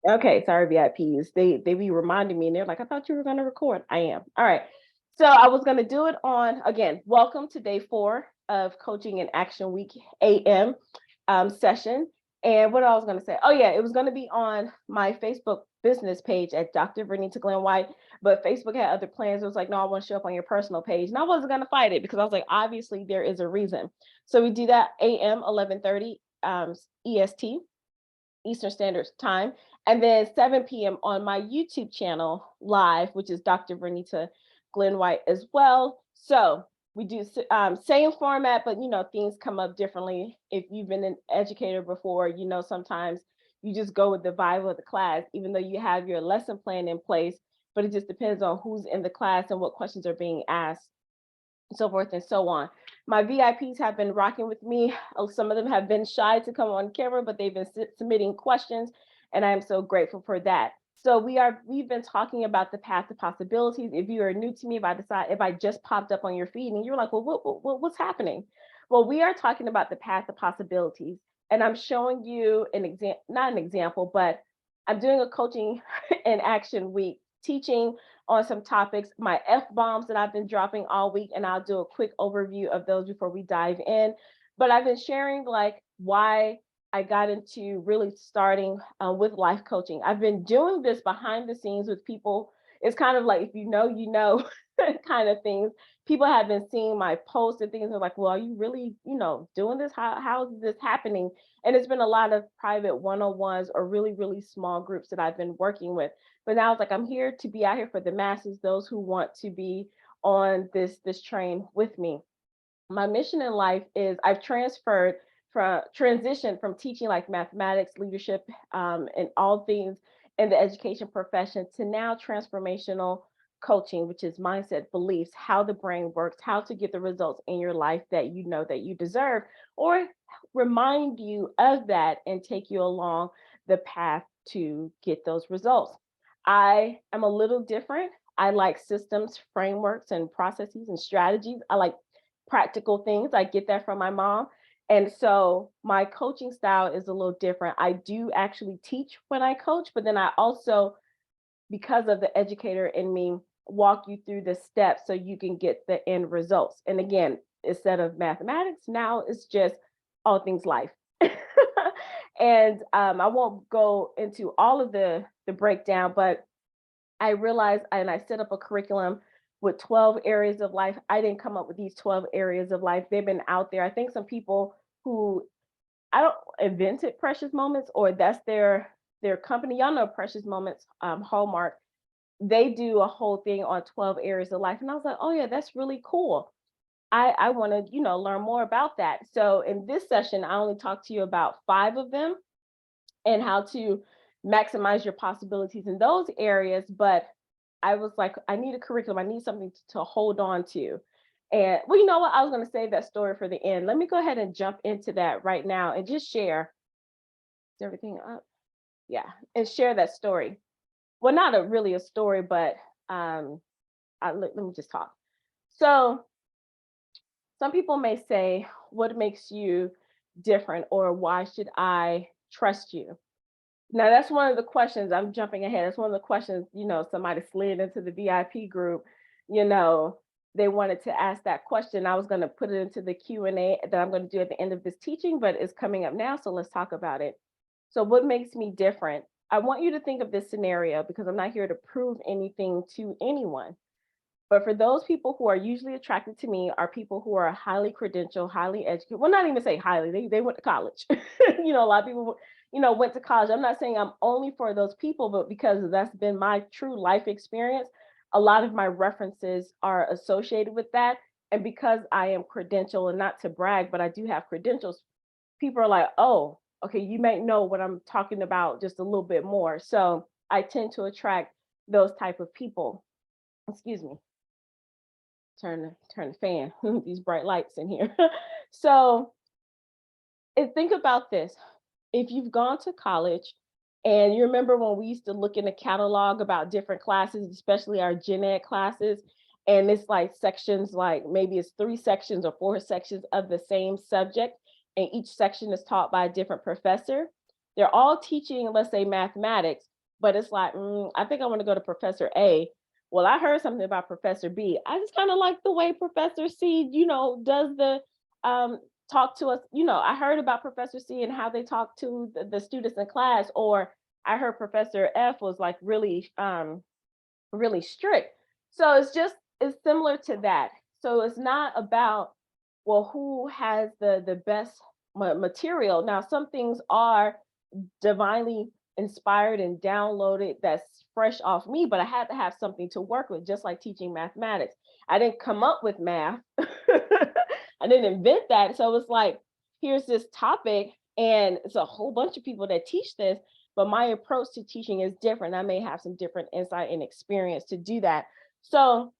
Okay, sorry, VIPs. They be reminding me, and they're like, "I thought you were gonna record." I am. All right. So I was gonna do it on again. Welcome to day 4 of Coaching in Action Week AM session. And what I was gonna say, oh yeah, it was gonna be on my Facebook business page at Dr. Vernita Glenn White, but Facebook had other plans. It was like, no, I want to show up on your personal page, and I wasn't gonna fight it because I was like, obviously there is a reason. So we do that AM 11:30 EST. Eastern Standard Time, and then 7 p.m. on my YouTube channel live, which is Dr. Vernita Glenn White as well. So we do same format, but things come up differently. If you've been an educator before, sometimes you just go with the vibe of the class, even though you have your lesson plan in place. But it just depends on who's in the class and what questions are being asked, so forth and so on. My VIPs have been rocking with me. Some of them have been shy to come on camera, but they've been submitting questions, and I am so grateful for that. So we've been talking about the path to possibilities. If you are new to me, if I just popped up on your feed and you're like, well, what's happening? Well, we are talking about the path to possibilities, and I'm showing you an example, not an example, but I'm doing a coaching in action week, teaching on some topics, my F bombs that I've been dropping all week, and I'll do a quick overview of those before we dive in. But I've been sharing like why I got into really starting with life coaching. I've been doing this behind the scenes with people. It's kind of like if you know, kind of things. People have been seeing my posts and things. They're like, well, are you really, doing this? How is this happening? And it's been a lot of private one-on-ones or really, really small groups that I've been working with. But now it's like I'm here to be out here for the masses, those who want to be on this train with me. My mission in life is I've transitioned from teaching like mathematics, leadership, and all things in the education profession to now transformational coaching, which is mindset, beliefs, how the brain works, how to get the results in your life that you know that you deserve, or remind you of that and take you along the path to get those results. I am a little different. I like systems, frameworks, and processes and strategies. I like practical things. I get that from my mom. And so my coaching style is a little different. I do actually teach when I coach, but then I also, because of the educator in me, walk you through the steps so you can get the end results. And again, instead of mathematics, now it's just all things life. And I won't go into all of the breakdown, but I realized, and I set up a curriculum with 12 areas of life. I didn't come up with these 12 areas of life. They've been out there. I think some people who I don't invented Precious Moments, or that's their company. Y'all know Precious Moments, Hallmark. They do a whole thing on 12 areas of life. And I was like, oh yeah, that's really cool. I want to, learn more about that. So in this session, I only talked to you about 5 of them and how to maximize your possibilities in those areas. But I was like, I need a curriculum. I need something to hold on to. And well, you know what? I was going to save that story for the end. Let me go ahead and jump into that right now and just share. Is everything up? Yeah, and share that story. Well, not really a story, but let me just talk. So some people may say, what makes you different, or why should I trust you? Now, that's one of the questions. I'm jumping ahead. That's one of the questions, somebody slid into the VIP group, you know, they wanted to ask that question. I was going to put it into the Q&A that I'm going to do at the end of this teaching, but it's coming up now. So let's talk about it. So what makes me different? I want you to think of this scenario because I'm not here to prove anything to anyone. But for those people who are usually attracted to me are people who are highly credentialed, highly educated. Well, not even say highly, they went to college. A lot of people, went to college. I'm not saying I'm only for those people, but because that's been my true life experience, a lot of my references are associated with that. And because I am credentialed, and not to brag, but I do have credentials, people are like, oh, okay, you might know what I'm talking about just a little bit more. So I tend to attract those type of people. Excuse me, turn the fan. These bright lights in here. So and think about this. If you've gone to college and you remember when we used to look in the catalog about different classes, especially our gen ed classes, and it's like sections, like maybe it's 3 sections or 4 sections of the same subject, and each section is taught by a different professor. They're all teaching, let's say, mathematics, but it's like, I think I want to go to Professor A. Well, I heard something about Professor B. I just kind of like the way Professor C, does the um, talk to us. I heard about Professor C and how they talk to the students in class, or I heard Professor F was like really strict. So it's similar to that. So it's not about, well, who has the best material. Now, some things are divinely inspired and downloaded that's fresh off me, but I had to have something to work with, just like teaching mathematics. I didn't come up with math. I didn't invent that. So it's like, here's this topic, and it's a whole bunch of people that teach this, but my approach to teaching is different. I may have some different insight and experience to do that. So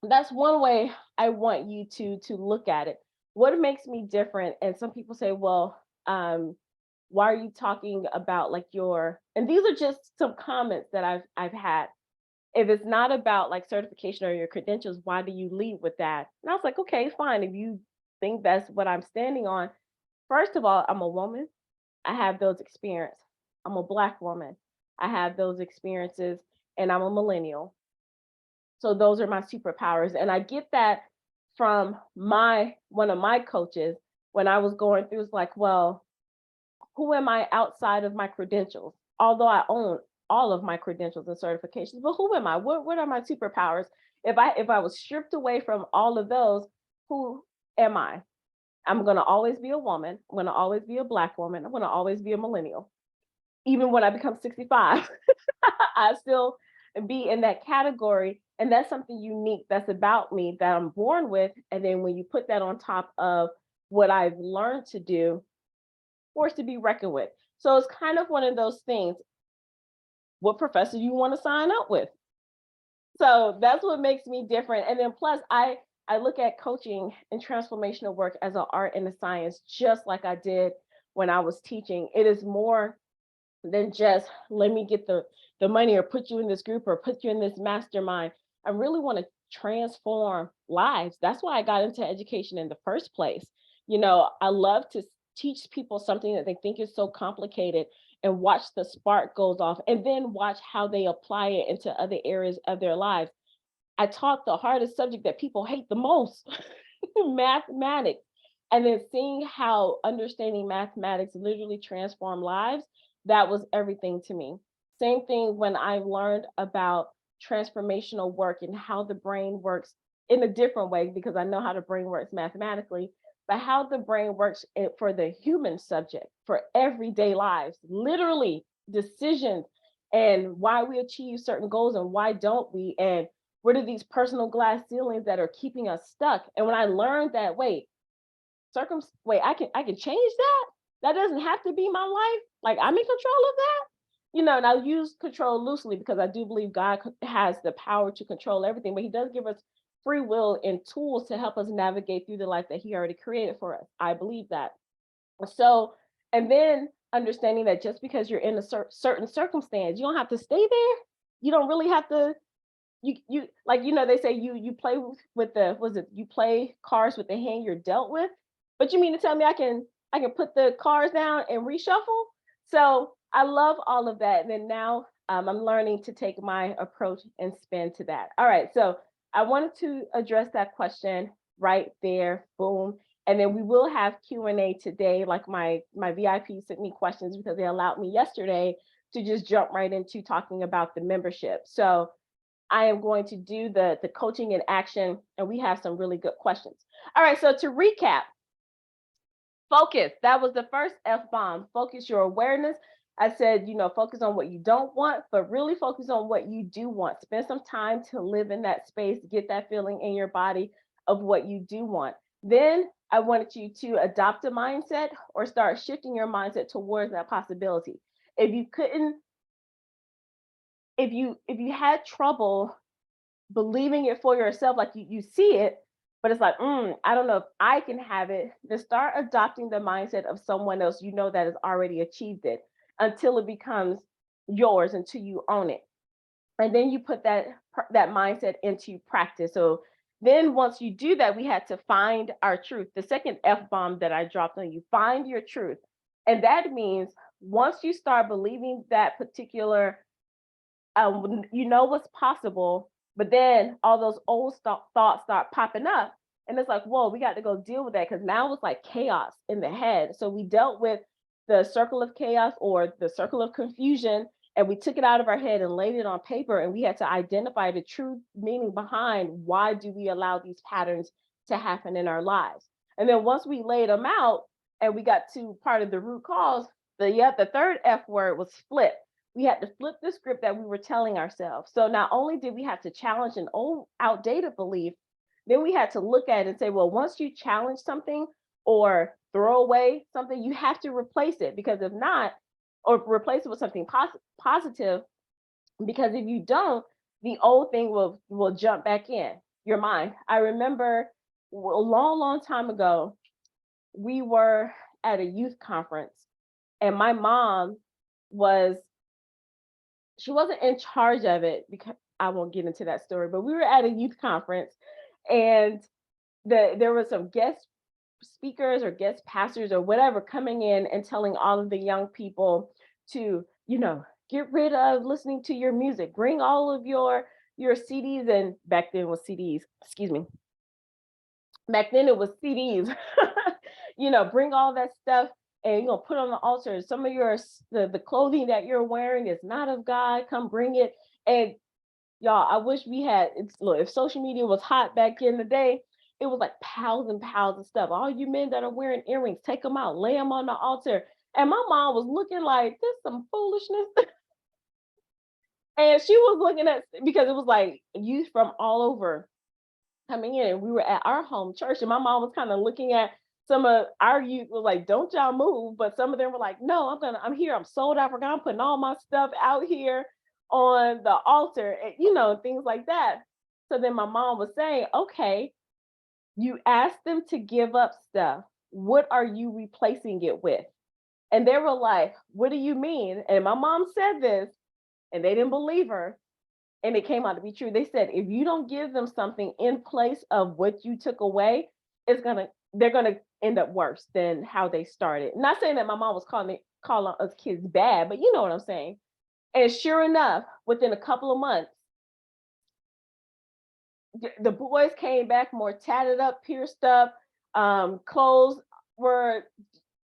that's one way I want you to look at it. What makes me different? And some people say, well, why are you talking about like and these are just some comments that I've had. If it's not about like certification or your credentials, why do you lead with that? And I was like, okay, fine. If you think that's what I'm standing on, first of all, I'm a woman. I have those experiences. I'm a Black woman. I have those experiences, and I'm a millennial. So those are my superpowers. And I get that from one of my coaches when I was going through. It's like, well, who am I outside of my credentials? Although I own all of my credentials and certifications, but who am I? What are my superpowers? If I was stripped away from all of those, who am I? I'm gonna always be a woman. I'm gonna always be a Black woman. I'm gonna always be a millennial. Even when I become 65, I still be in that category. And that's something unique that's about me that I'm born with. And then when you put that on top of what I've learned to do, forced to be reckoned with. So it's kind of one of those things. What professor you want to sign up with? So that's what makes me different. And then plus I look at coaching and transformational work as an art and a science, just like I did when I was teaching. It is more than just let me get the money or put you in this group or put you in this mastermind. I really want to transform lives. That's why I got into education in the first place. I love to teach people something that they think is so complicated and watch the spark goes off and then watch how they apply it into other areas of their lives. I taught the hardest subject that people hate the most, mathematics. And then seeing how understanding mathematics literally transform lives, that was everything to me. Same thing when I learned about transformational work and how the brain works in a different way, because I know how the brain works mathematically, but how the brain works for the human subject, for everyday lives, literally decisions, and why we achieve certain goals and why don't we, and what are these personal glass ceilings that are keeping us stuck. And when I learned that, wait, I can change that. That doesn't have to be my life. Like, I'm in control of that. And I use control loosely because I do believe God has the power to control everything, but he does give us free will and tools to help us navigate through the life that he already created for us. I believe that. So, and then understanding that just because you're in a certain circumstance, you don't have to stay there. You don't really have to. You like, they say you play with the, was it, you play cards with the hand you're dealt with, but you mean to tell me I can put the cards down and reshuffle? So I love all of that. And then now I'm learning to take my approach and spin to that. All right, so I wanted to address that question right there. Boom. And then we will have Q&A today. Like my VIP sent me questions because they allowed me yesterday to just jump right into talking about the membership. So I am going to do the coaching in action, and we have some really good questions. All right, so to recap, focus. That was the first F-bomb. Focus your awareness. I said, focus on what you don't want, but really focus on what you do want. Spend some time to live in that space, get that feeling in your body of what you do want. Then I wanted you to adopt a mindset or start shifting your mindset towards that possibility. If you couldn't, if you had trouble believing it for yourself, like you see it, but it's like, I don't know if I can have it, then start adopting the mindset of someone else that has already achieved it until it becomes yours, until you own it. And then you put that mindset into practice. So then once you do that, we had to find our truth. The second F-bomb that I dropped on you, find your truth. And that means once you start believing that particular you know what's possible, but then all those old thoughts start popping up. And it's like, whoa, we got to go deal with that because now it's like chaos in the head. So we dealt with the circle of chaos or the circle of confusion, and we took it out of our head and laid it on paper. And we had to identify the true meaning behind why do we allow these patterns to happen in our lives. And then once we laid them out and we got to part of the root cause, the third F word was flip. We had to flip the script that we were telling ourselves. So not only did we have to challenge an old outdated belief, then we had to look at it and say, well, once you challenge something or throw away something, you have to replace it because if not, or replace it with something positive, because if you don't, the old thing will jump back in your mind. I remember a long time ago, we were at a youth conference and my mom was she wasn't in charge of it because I won't get into that story, but we were at a youth conference and there were some guest speakers or guest pastors or whatever coming in and telling all of the young people to, get rid of listening to your music, bring all of your CDs, and back then it was CDs, excuse me. Back then it was CDs. Bring all that stuff and put on the altar. Some of the clothing that you're wearing is not of God. Come bring it. And y'all, I wish we had look, if social media was hot back in the day, it was like piles and piles of stuff. All you men that are wearing earrings, take them out, lay them on the altar. And my mom was looking like this some foolishness. And she was looking at because it was like youth from all over coming in. We were at our home church, and my mom was kind of looking at some of our youth was like, "Don't y'all move," but some of them were like, "No, I'm here. I'm sold out. I'm putting all my stuff out here on the altar," and things like that. So then my mom was saying, "Okay, you asked them to give up stuff. What are you replacing it with?" And they were like, "What do you mean?" And my mom said this, and they didn't believe her. And it came out to be true. They said, if you don't give them something in place of what you took away, they're gonna end up worse than how they started. Not saying that my mom was calling us kids bad, but you know what I'm saying. And sure enough, within a couple of months, the boys came back more tatted up, pierced up, clothes were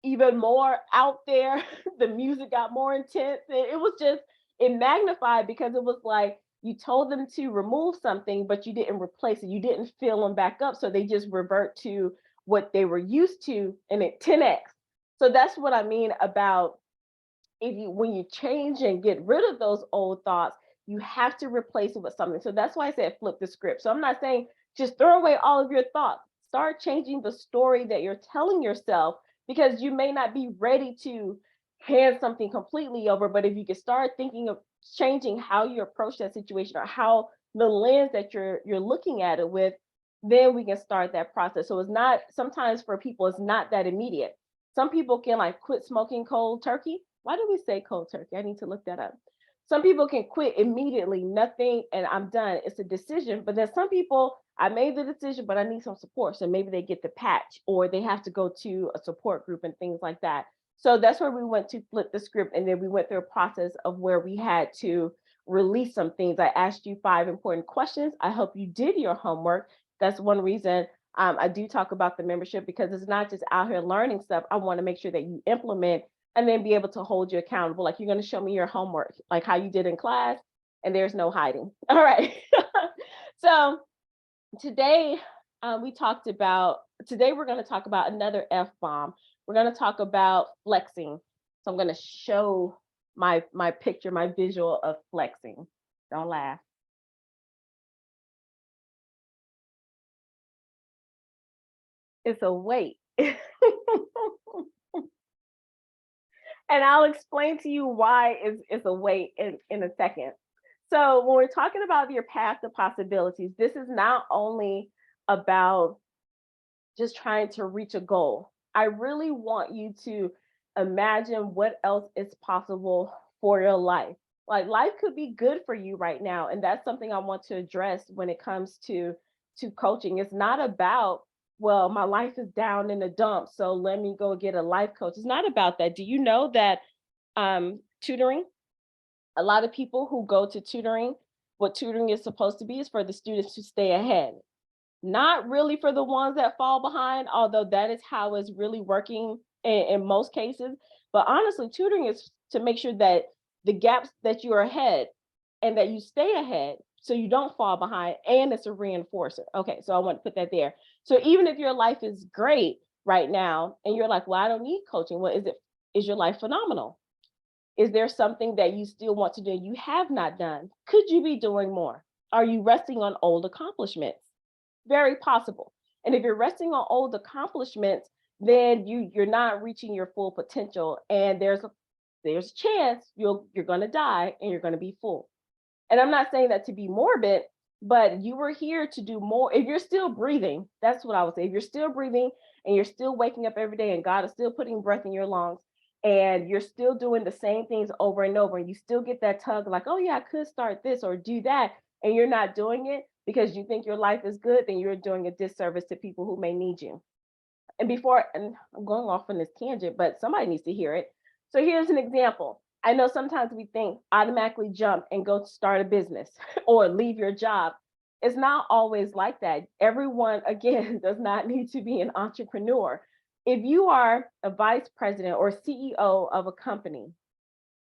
even more out there. The music got more intense. It was just, it magnified because it was like you told them to remove something, but you didn't replace it. You didn't fill them back up. So they just revert to what they were used to and it 10x. So that's what I mean about when you change and get rid of those old thoughts, you have to replace it with something. So that's why I said flip the script. So I'm not saying just throw away all of your thoughts. Start changing the story that you're telling yourself because you may not be ready to hand something completely over. But if you can start thinking of changing how you approach that situation or how the lens that you're looking at it with, then we can start that process. So it's not sometimes for people, it's not that immediate. Some people can like quit smoking cold turkey. Why do we say cold turkey? I need to look that up. Some people can quit immediately, nothing, and I'm done. It's a decision. But then some people, I made the decision, but I need some support. So maybe they get the patch or they have to go to a support group and things like that. So that's where we went to flip the script. And then we went through a process of where we had to release some things. I asked you 5 important questions. I hope you did your homework. That's one reason I do talk about the membership because it's not just out here learning stuff. I want to make sure that you implement and then be able to hold you accountable. Like you're going to show me your homework, like how you did in class, and there's no hiding. All right. So today today we're going to talk about another F bomb. We're going to talk about flexing. So I'm going to show my picture, my visual of flexing. Don't laugh. It's a weight. And I'll explain to you why it's a weight in a second. So when we're talking about your path to possibilities, this is not only about just trying to reach a goal. I really want you to imagine what else is possible for your life. Like life could be good for you right now, and that's something I want to address when it comes to coaching. It's not about, well, my life is down in the dumps, so let me go get a life coach. It's not about that. Do you know that tutoring A lot of people who go to tutoring, what tutoring is supposed to be is for the students to stay ahead, not really for the ones that fall behind, although that is how it's really working in most cases. But honestly, tutoring is to make sure that the gaps that you're ahead and that you stay ahead so you don't fall behind, and it's a reinforcer. Okay, so I want to put that there. So even if your life is great right now and you're like, well, I don't need coaching. Well, is your life phenomenal? Is there something that you still want to do you have not done? Could you be doing more? Are you resting on old accomplishments? Very possible. And if you're resting on old accomplishments, then you're not reaching your full potential, and there's a chance you're going to die and you're going to be full. And I'm not saying that to be morbid, but you were here to do more. If you're still breathing, that's what I would say. If you're still breathing and you're still waking up every day and God is still putting breath in your lungs and you're still doing the same things over and over, and you still get that tug like, oh, yeah, I could start this or do that, and you're not doing it because you think your life is good, then you're doing a disservice to people who may need you. And I'm going off on this tangent, but somebody needs to hear it. So here's an example. I know sometimes we think automatically jump and go start a business or leave your job. It's not always like that. Everyone, again, does not need to be an entrepreneur. If you are a vice president or CEO of a company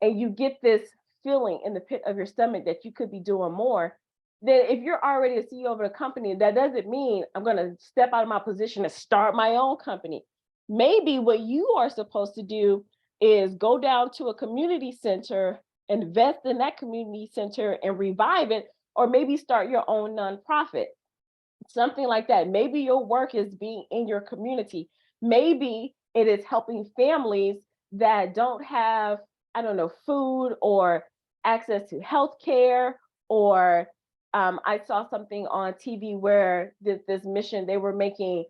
and you get this feeling in the pit of your stomach that you could be doing more, then if you're already a CEO of a company, that doesn't mean I'm going to step out of my position and start my own company. Maybe what you are supposed to do is go down to a community center, invest in that community center and revive it, or maybe start your own nonprofit, something like that. Maybe your work is being in your community. Maybe it is helping families that don't have, I don't know, food or access to health care. Or I saw something on TV where this mission, they were making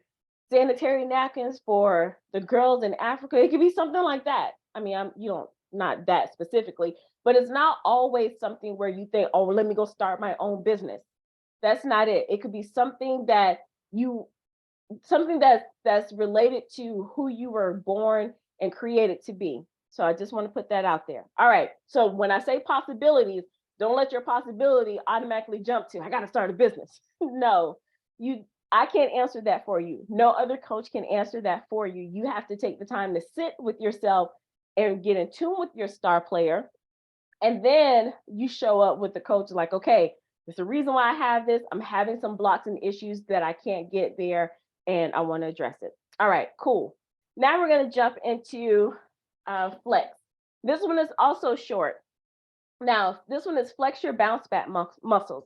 sanitary napkins for the girls in Africa. It could be something like that. I mean, you don't, not that specifically, but it's not always something where you think, oh, well, let me go start my own business. That's not it. It could be you something that's related to who you were born and created to be. So I just want to put that out there. All right. So when I say possibilities, don't let your possibility automatically jump to I got to start a business. No, I can't answer that for you. No other coach can answer that for you. You have to take the time to sit with yourself and get in tune with your star player, and then you show up with the coach like, okay, there's a reason why I have this. I'm having some blocks and issues that I can't get there, and I want to address it. All right, cool. Now we're going to jump into flex. This one is also short. Now, this one is flex your bounce back muscles.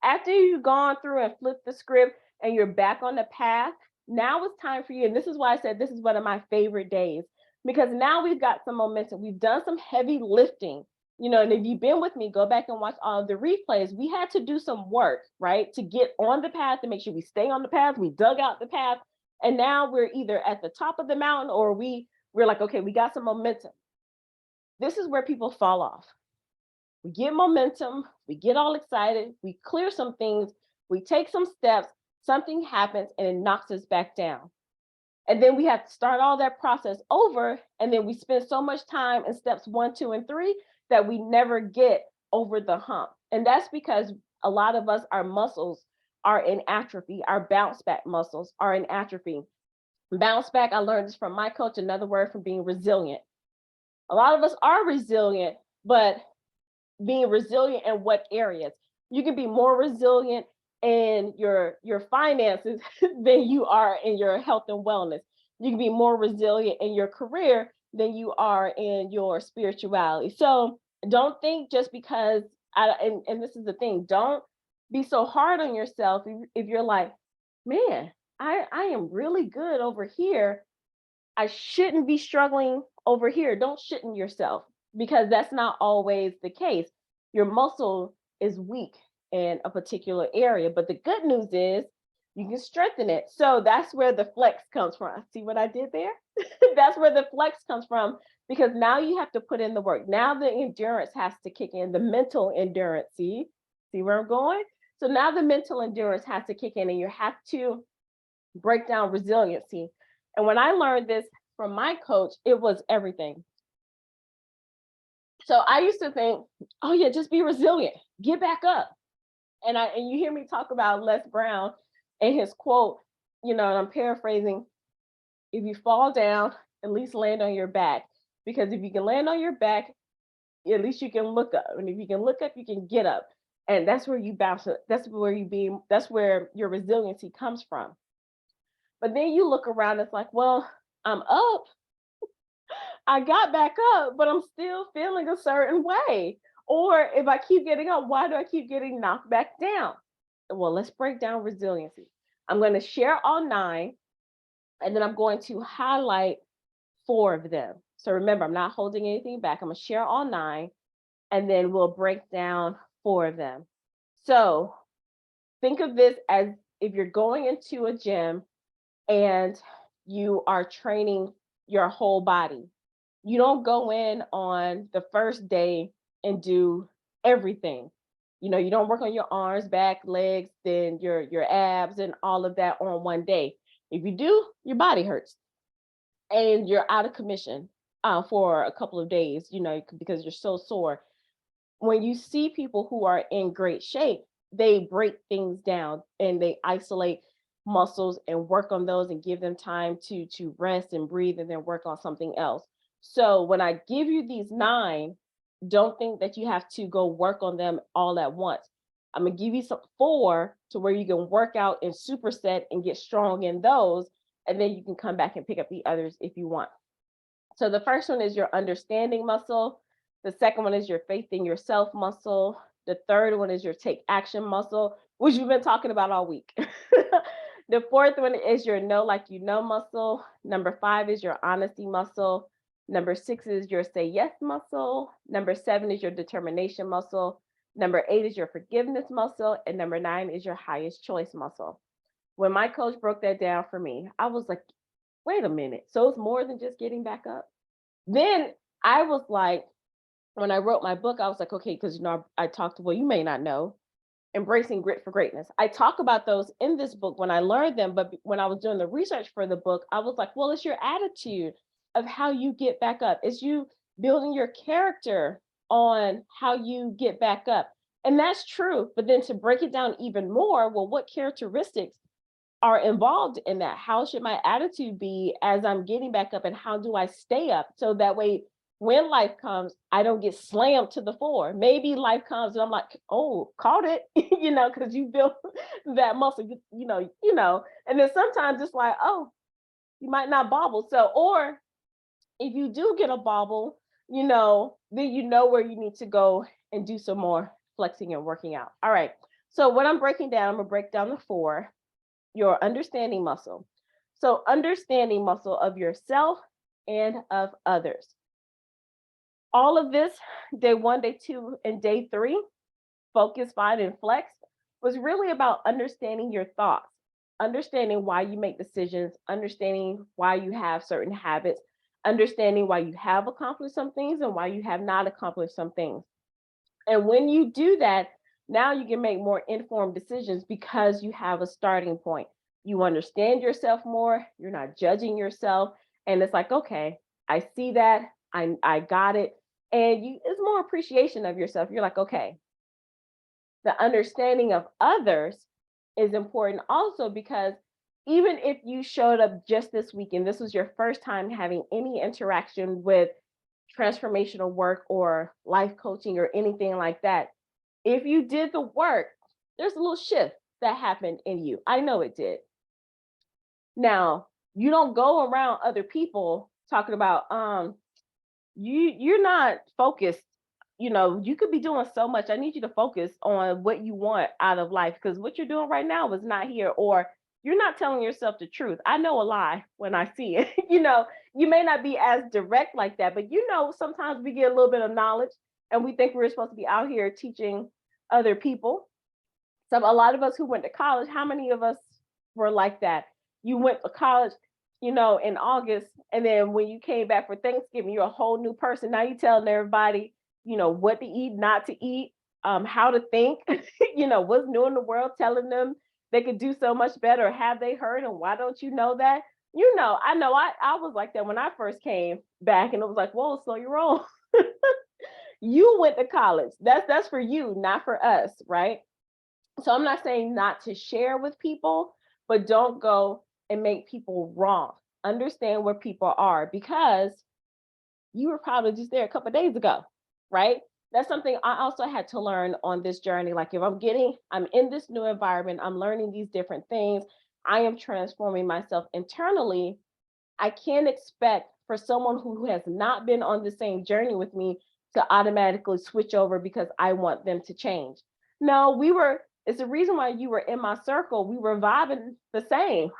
After you've gone through and flipped the script and you're back on the path, now it's time for you. And this is why I said this is one of my favorite days, because now we've got some momentum. We've done some heavy lifting. And if you've been with me, go back and watch all of the replays. We had to do some work, right, to get on the path, to make sure we stay on the path. We dug out the path. And now we're either at the top of the mountain or we're like, okay, we got some momentum. This is where people fall off. We get momentum, we get all excited, we clear some things, we take some steps, something happens and it knocks us back down. And then we have to start all that process over. And then we spend so much time in steps 1, 2, and 3 that we never get over the hump. And that's because a lot of us, our muscles are in atrophy. Our bounce back muscles are in atrophy. Bounce back, I learned this from my coach, another word for being resilient. A lot of us are resilient, but being resilient in what areas? You can be more resilient in your finances than you are in your health and wellness. You can be more resilient in your career than you are in your spirituality. So don't think just because and this is the thing, don't be so hard on yourself if you're like, man, I am really good over here. I shouldn't be struggling over here. Don't shouldn't yourself, because that's not always the case. Your muscle is weak in a particular area, but the good news is you can strengthen it. So that's where the flex comes from. See what I did there? That's where the flex comes from, because now you have to put in the work. Now the endurance has to kick in, the mental endurance. See where I'm going? So now the mental endurance has to kick in, and you have to break down resiliency. And when I learned this from my coach, it was everything. So I used to think, oh yeah, just be resilient, get back up. And you hear me talk about Les Brown and his quote, and I'm paraphrasing, if you fall down, at least land on your back. Because if you can land on your back, at least you can look up. And if you can look up, you can get up. And that's where you bounce. That's where your resiliency comes from. But then you look around, it's like, well, I'm up. I got back up, but I'm still feeling a certain way. Or if I keep getting up, why do I keep getting knocked back down? Well, let's break down resiliency. I'm going to share all 9, and then I'm going to highlight 4 of them. So remember, I'm not holding anything back. I'm going to share all 9, and then we'll break down 4 of them. So think of this as if you're going into a gym and you are training your whole body. You don't go in on the first day and do everything. You don't work on your arms, back, legs, then your abs and all of that on one day. If you do, your body hurts and you're out of commission for a couple of days, because you're so sore. When you see people who are in great shape, they break things down and they isolate muscles and work on those and give them time to rest and breathe and then work on something else. So when I give you these 9, don't think that you have to go work on them all at once. I'm gonna give you some 4 to where you can work out and superset and get strong in those, and then you can come back and pick up the others if you want. So the first one is your understanding muscle. The second one is your faith in yourself muscle. The third one is your take action muscle, which we've been talking about all week. The fourth one is your know like you know muscle. Number 5 is your honesty muscle. Number 6 is your say yes muscle. Number 7 is your determination muscle. Number 8 is your forgiveness muscle. And number 9 is your highest choice muscle. When my coach broke that down for me, I was like, wait a minute. So it's more than just getting back up. Then I was like, when I wrote my book, I was like, okay, because I talked to, well, you may not know, embracing grit for greatness. I talk about those in this book when I learned them, but when I was doing the research for the book, I was like, well, it's your attitude of how you get back up. It's you building your character on how you get back up. And that's true. But then to break it down even more, well, what characteristics are involved in that? How should my attitude be as I'm getting back up, and how do I stay up so that way when life comes, I don't get slammed to the floor? Maybe life comes and I'm like, oh, caught it, because you built that muscle, and then sometimes it's like, oh, you might not bobble. So, or if you do get a bobble, then you know where you need to go and do some more flexing and working out. All right. So what I'm breaking down, I'm gonna break down the 4. Your understanding muscle. So understanding muscle of yourself and of others. All of this, day 1, day 2, and day 3, focus, find, and flex, was really about understanding your thoughts, understanding why you make decisions, understanding why you have certain habits, understanding why you have accomplished some things and why you have not accomplished some things. And when you do that, now you can make more informed decisions because you have a starting point. You understand yourself more, you're not judging yourself. And it's like, okay, I see that, I got it. And it's more appreciation of yourself. You're like, okay, the understanding of others is important also, because even if you showed up just this week and this was your first time having any interaction with transformational work or life coaching or anything like that, if you did the work, there's a little shift that happened in you. I know it did. Now, you don't go around other people talking about you're not focused. You could be doing so much. I need you to focus on what you want out of life, because what you're doing right now is not here, or you're not telling yourself the truth. I know a lie when I see it. You may not be as direct like that, but sometimes we get a little bit of knowledge and we think we're supposed to be out here teaching other people. A lot of us who went to college, how many of us were like that? You went to college, in August, and then when you came back for Thanksgiving, you're a whole new person. Now you're telling everybody, what to eat, not to eat, how to think, what's new in the world, telling them they could do so much better. Have they heard? And why don't you know that? I was like that when I first came back, and it was like, whoa, slow your roll. You went to college. That's for you, not for us, right? So I'm not saying not to share with people, but don't go and make people wrong. Understand where people are because you were probably just there a couple of days ago, right? That's something I also had to learn on this journey. Like if I'm in this new environment, I'm learning these different things, I am transforming myself internally. I can't expect for someone who has not been on the same journey with me to automatically switch over because I want them to change. No, it's the reason why you were in my circle. We were vibing the same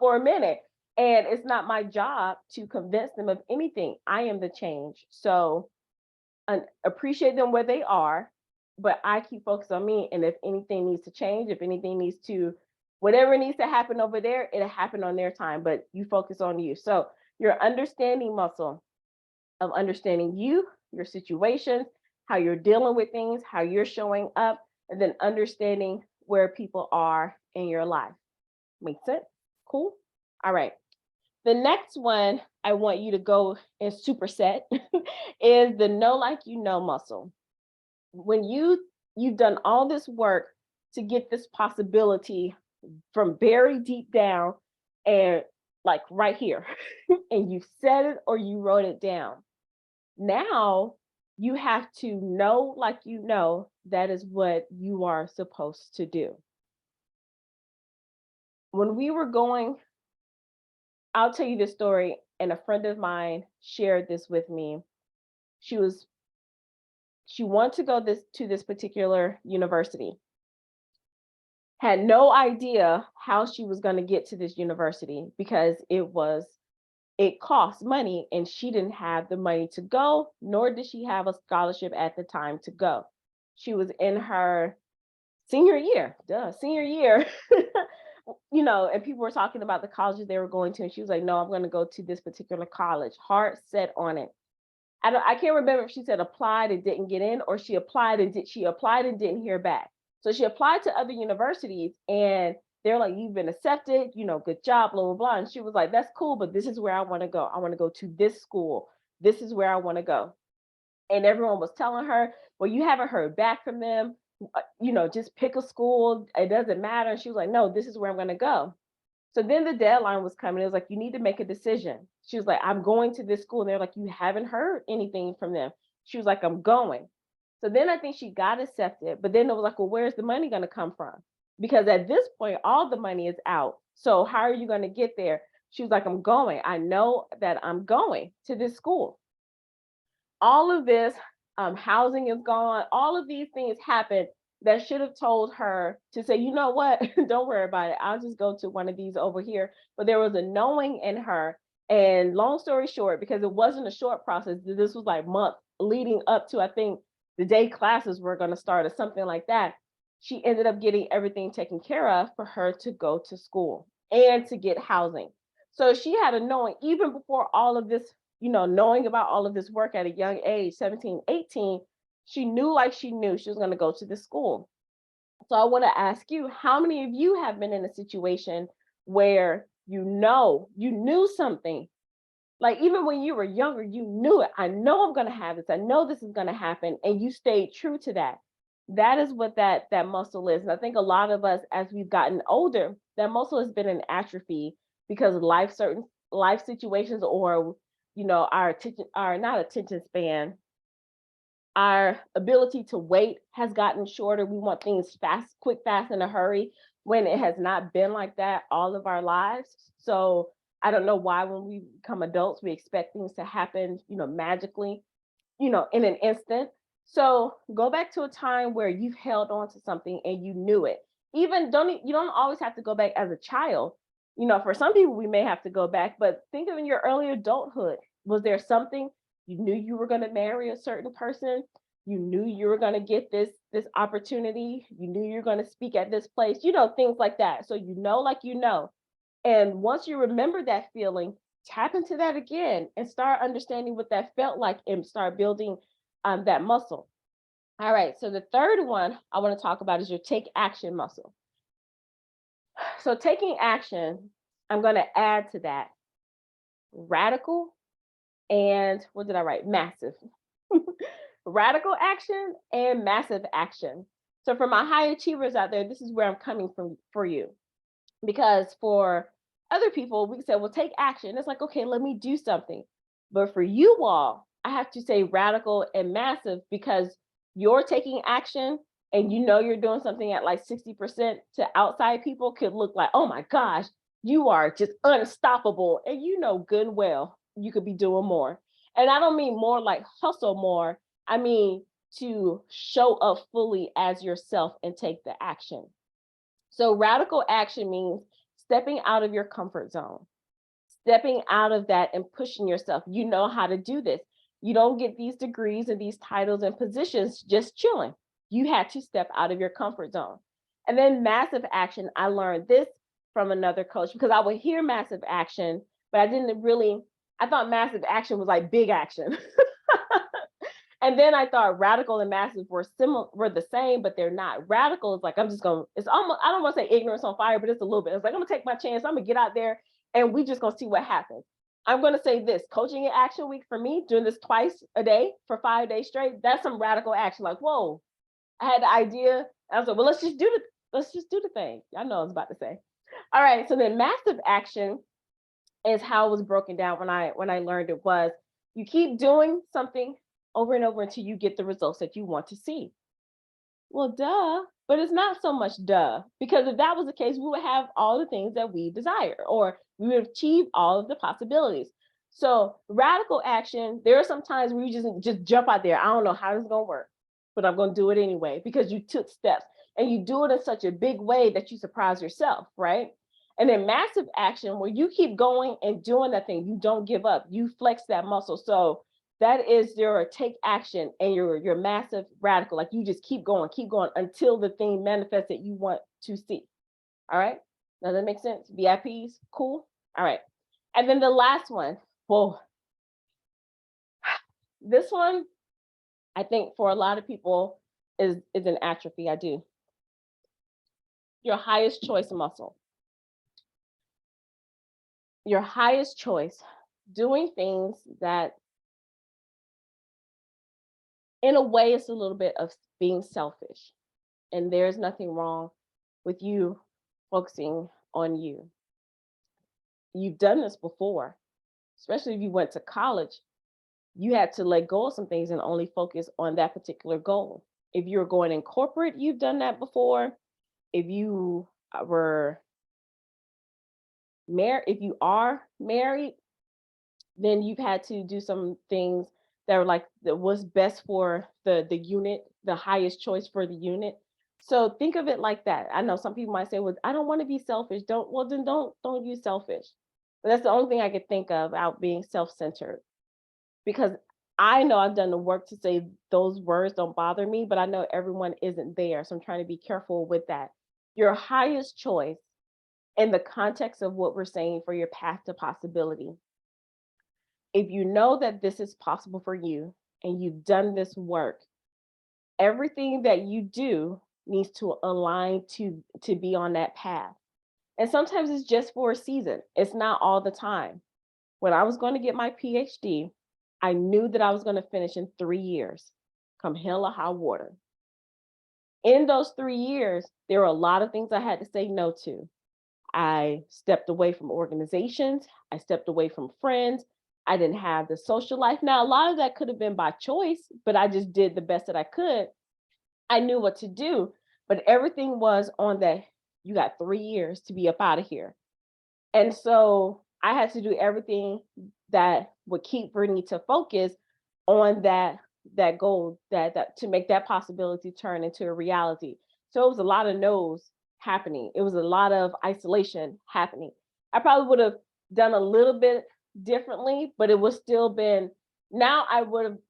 for a minute. And it's not my job to convince them of anything. I am the change. So appreciate them where they are, but I keep focused on me. And if anything needs to change, if anything needs to, whatever needs to happen over there, it'll happen on their time, but you focus on you. So your understanding muscle of understanding you, your situations, how you're dealing with things, how you're showing up, and then understanding where people are in your life. Make sense? Cool. All right. The next one I want you to go and superset is the know like you know muscle. When you've done all this work to get this possibility from very deep down and like right here, and you said it or you wrote it down. Now you have to know like you know that is what you are supposed to do. When we were going, I'll tell you this story, and a friend of mine shared this with me. She was she wanted to go to this particular university. Had no idea how she was going to get to this university because it cost money and she didn't have the money to go, nor did she have a scholarship at the time to go. She was in her senior year. And people were talking about the colleges they were going to, and she was like, "No, I'm going to go to this particular college." Heart set on it. I can't remember if she said applied and didn't get in, or she applied and didn't hear back. So she applied to other universities, and they're like, "You've been accepted, good job, blah blah blah." And she was like, "That's cool, but this is where I want to go. I want to go to this school. This is where I want to go." And everyone was telling her, "Well, you haven't heard back from them. Just pick a school. It doesn't matter." And she was like, "No, this is where I'm going to go." So then the deadline was coming. It was like, "You need to make a decision." She was like, "I'm going to this school." And they're like, "You haven't heard anything from them." She was like, "I'm going." So then I think she got accepted. But then it was like, "Well, where's the money going to come from?" Because at this point, all the money is out. So how are you going to get there? She was like, "I'm going. I know that I'm going to this school." All of this, housing is gone. All of these things happened that should have told her to say, "You know what? Don't worry about it. I'll just go to one of these over here." But there was a knowing in her. And long story short, because it wasn't a short process, this was like months leading up to, I think, the day classes were going to start or something like that. She ended up getting everything taken care of for her to go to school and to get housing. So she had a knowing even before all of this, knowing about all of this work at a young age, 17, 18, she knew like she knew she was going to go to this school. So I want to ask you, how many of you have been in a situation where you knew something, like even when you were younger, you knew it. I know I'm going to have this. I know this is going to happen. And you stayed true to that. That is what that muscle is. And I think a lot of us, as we've gotten older, that muscle has been in atrophy because of certain life situations, or, our attention, our not attention span, our ability to wait has gotten shorter. We want things fast, quick, fast, in a hurry, when it has not been like that all of our lives. So I don't know why when we become adults, we expect things to happen, magically, in an instant. So go back to a time where you've held on to something and you knew it. You don't always have to go back as a child. For some people we may have to go back, but think of in your early adulthood. Was there something you knew you were going to marry a certain person? You knew you were going to get this opportunity. You knew you were going to speak at this place, things like that. So like and once you remember that feeling, tap into that again and start understanding what that felt like and start building that muscle. All right. So the third one I want to talk about is your take action muscle. So taking action, I'm going to add to that radical and what did I write? Massive. radical action and massive action. So for my high achievers out there, this is where I'm coming from for you. Because for other people, we say, well, take action. It's like, okay, let me do something. But for you all, I have to say radical and massive because you're taking action and you know you're doing something at like 60% to outside people could look like, oh my gosh, you are just unstoppable. And you know good and well you could be doing more. And I don't mean more like hustle more. I mean to show up fully as yourself and take the action. So radical action means stepping out of your comfort zone, stepping out of that and pushing yourself. You know how to do this. You don't get these degrees and these titles and positions just chilling. You had to step out of your comfort zone. And then massive action, I learned this from another coach because I would hear massive action, but I didn't really, I thought massive action was like big action. And then I thought radical and massive were similar, were the same, but they're not. Radical is like I'm just gonna. It's almost I don't want to say ignorance on fire, but it's a little bit. It's like I'm gonna take my chance. I'm gonna get out there, and we just gonna see what happens. I'm gonna say this: coaching in action week for me, doing this twice a day for 5 days straight. That's some radical action. Like whoa, I had the idea. I was like, well, let's just do the thing. I know I was about to say. All right. So then massive action is how it was broken down when I learned it was you keep doing something over and over until you get the results that you want to see. Well, duh, but it's not so much duh because if that was the case, we would have all the things that we desire or we would achieve all of the possibilities. So radical action, there are some times where you just jump out there. I don't know how this is going to work, but I'm going to do it anyway because you took steps and you do it in such a big way that you surprise yourself, right? And then massive action where you keep going and doing that thing, you don't give up, you flex that muscle. So that is your take action and your massive radical. Like you just keep going until the thing manifests that you want to see. All right. Does that make sense? VIPs, cool. All right. And then the last one, whoa, this one, I think for a lot of people is an atrophy. I do. Your highest choice muscle. Your highest choice, doing things that in a way it's a little bit of being selfish. And there's nothing wrong with you focusing on you. You've done this before, especially if you went to college. You had to let go of some things and only focus on that particular goal. If you're going in corporate, you've done that before. If you were married, if you are married, then you've had to do some things that were like what's best for the unit, the highest choice for the unit. So think of it like that. I know some people might say, "Well, I don't want to be selfish." Don't well then don't use selfish. But that's the only thing I could think of out being self-centered because I know I've done the work to say those words don't bother me, but I know everyone isn't there. So I'm trying to be careful with that. Your highest choice in the context of what we're saying for your path to possibility. If you know that this is possible for you and you've done this work, everything that you do needs to align to be on that path. And sometimes it's just for a season. It's not all the time. When I was going to get my PhD, I knew that I was going to finish in 3 years, come hell or high water. In those 3 years, there were a lot of things I had to say no to. I stepped away from organizations. I stepped away from friends. I didn't have the social life. Now, a lot of that could have been by choice, but I just did the best that I could. I knew what to do, but everything was on that. You got 3 years to be up out of here. And so I had to do everything that would keep Vernita focused on that goal, that to make that possibility turn into a reality. So it was a lot of no's happening. It was a lot of isolation happening. I probably would have done a little bit differently, but it would still been now I wouldn't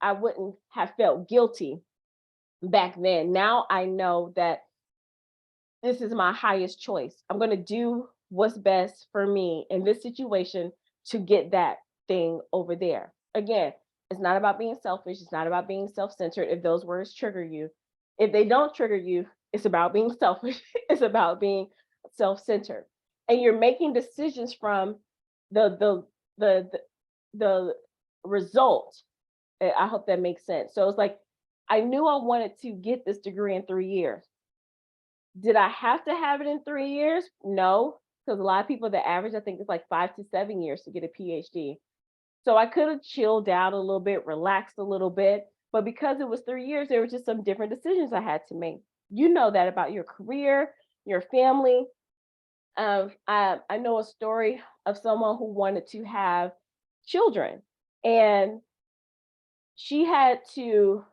have felt guilty back then. Now I know that this is my highest choice. I'm going to do what's best for me in this situation to get that thing over there. Again, it's not about being selfish. It's not about being self-centered. If those words trigger you, if they don't trigger you, it's about being selfish. It's about being self-centered. And you're making decisions from the result. I hope that makes sense. So it's like I knew I wanted to get this degree in 3 years. Did I have to have it in 3 years? No, because a lot of people, the average, I think, is like 5 to 7 years to get a PhD. So I could have chilled out a little bit, relaxed a little bit. But because it was 3 years, there were just some different decisions I had to make. You know that about your career, your family. I know a story of someone who wanted to have children, and she had to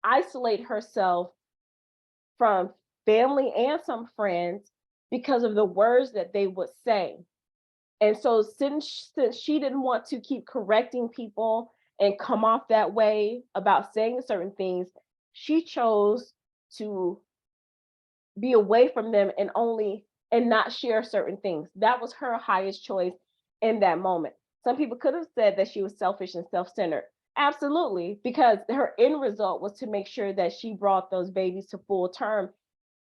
isolate herself from family and some friends because of the words that they would say. And so since she didn't want to keep correcting people and come off that way about saying certain things, she chose to be away from them and not share certain things. That was her highest choice in that moment. Some people could have said that she was selfish and self-centered. Absolutely, because her end result was to make sure that she brought those babies to full term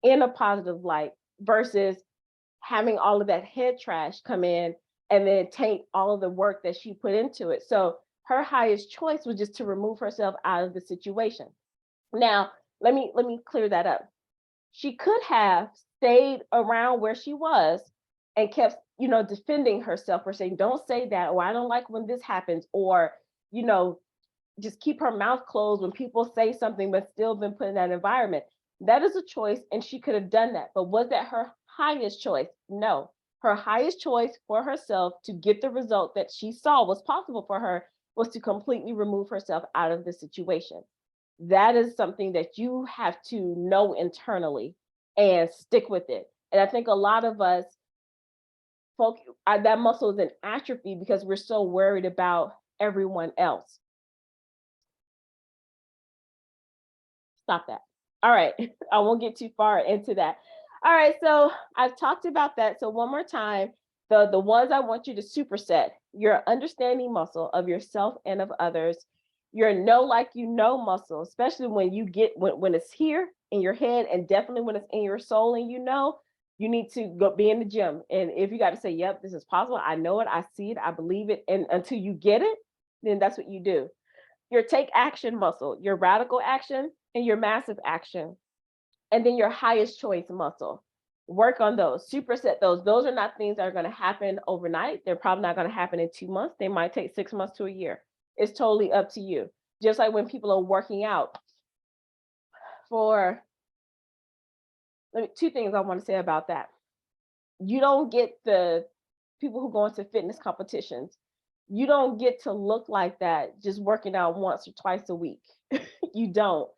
in a positive light versus having all of that head trash come in and then taint all of the work that she put into it. So her highest choice was just to remove herself out of the situation. Now, let me clear that up. She could have stayed around where she was and kept, defending herself or saying, don't say that, or I don't like when this happens, or, you know, just keep her mouth closed when people say something, but still been put in that environment. That is a choice, and she could have done that. But was that her highest choice? No. Her highest choice for herself to get the result that she saw was possible for her was to completely remove herself out of the situation. That is something that you have to know internally and stick with it. And I think a lot of us, folk, that muscle is an atrophy because we're so worried about everyone else. Stop that. All right. I won't get too far into that. All right. So I've talked about that. So one more time, the ones I want you to superset: your understanding muscle of yourself and of others, your know like you know muscle, especially when you get when it's here in your head, and definitely when it's in your soul and you need to go be in the gym. And if you got to say, yep, this is possible, I know it, I see it, I believe it, and until you get it, then that's what you do. Your take action muscle, your radical action and your massive action, and then your highest choice muscle. Work on those, superset those. Those are not things that are going to happen overnight. They're probably not going to happen in 2 months. They might take 6 months to a year. It's totally up to you. Just like when people are working out for, two things I want to say about that. You don't get the people who go into fitness competitions, you don't get to look like that just working out once or twice a week. You don't.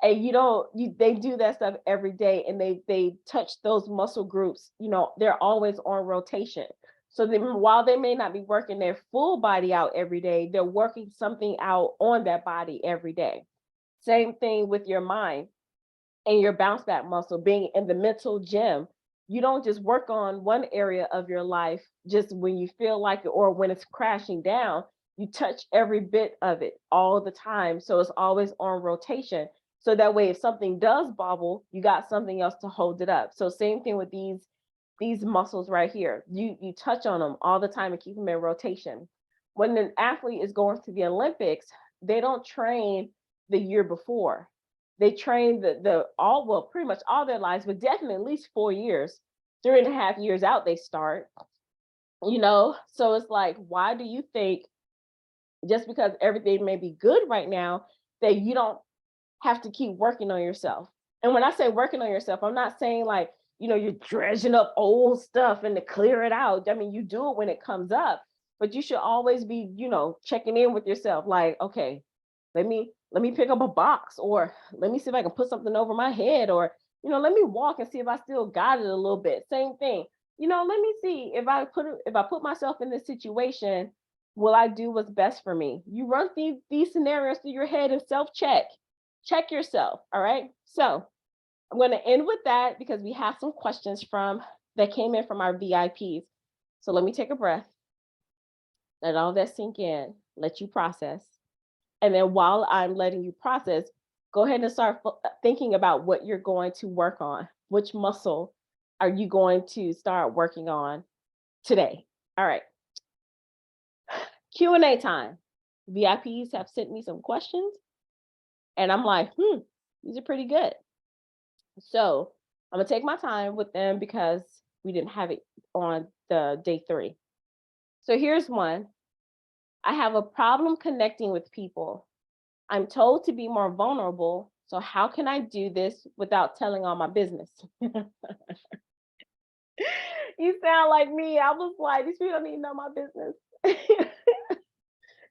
And you don't you they do that stuff every day, and they touch those muscle groups, they're always on rotation. So then while they may not be working their full body out every day, they're working something out on that body every day. Same thing with your mind and your bounce back muscle being in the mental gym. You don't just work on one area of your life just when you feel like it or when it's crashing down. You touch every bit of it all the time. So it's always on rotation. So that way, if something does bobble, you got something else to hold it up. So same thing with these muscles right here. You touch on them all the time and keep them in rotation. When an athlete is going to the Olympics, they don't train the year before. They train the all well, pretty much all their lives, but definitely at least 4 years, 3.5 years out, they start, So it's like, why do you think just because everything may be good right now that you don't have to keep working on yourself? And when I say working on yourself, I'm not saying like, you're dredging up old stuff and to clear it out. I mean, you do it when it comes up, but you should always be, checking in with yourself like, okay, let me pick up a box, or let me see if I can put something over my head, or let me walk and see if I still got it a little bit. Same thing. Let me see if I put myself in this situation, will I do what's best for me? You run these scenarios through your head and check yourself. All right. So I'm going to end with that because we have some questions from that came in from our VIPs. So let me take a breath, let all that sink in, let you process. And then while I'm letting you process, go ahead and start thinking about what you're going to work on. Which muscle are you going to start working on today? All right. Q&A time. VIPs have sent me some questions. And I'm like, these are pretty good. So I'm gonna take my time with them because we didn't have it on the day 3. So here's one. I have a problem connecting with people. I'm told to be more vulnerable. So how can I do this without telling all my business? You sound like me. I was like, these people don't need to know my business.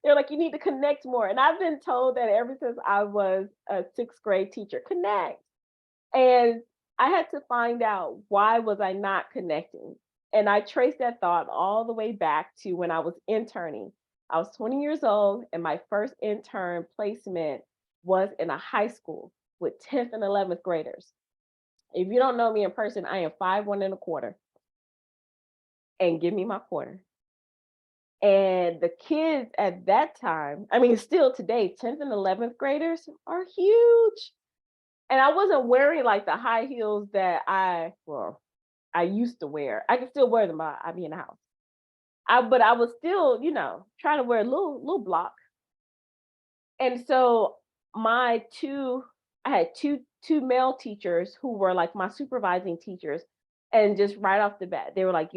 They're like, you need to connect more. And I've been told that ever since I was a 6th grade teacher, connect. And I had to find out why was I not connecting. And I traced that thought all the way back to when I was interning. I was 20 years old and my first intern placement was in a high school with 10th and 11th graders. If you don't know me in person, I am 5'1" and a quarter. And give me my quarter. And the kids at that time, I mean, still today, 10th and 11th graders are huge. And I wasn't wearing like the high heels that I used to wear. I can still wear them. I be in the house. But I was still, trying to wear a little block. And so my two, I had two male teachers who were like my supervising teachers. And just right off the bat, they were like,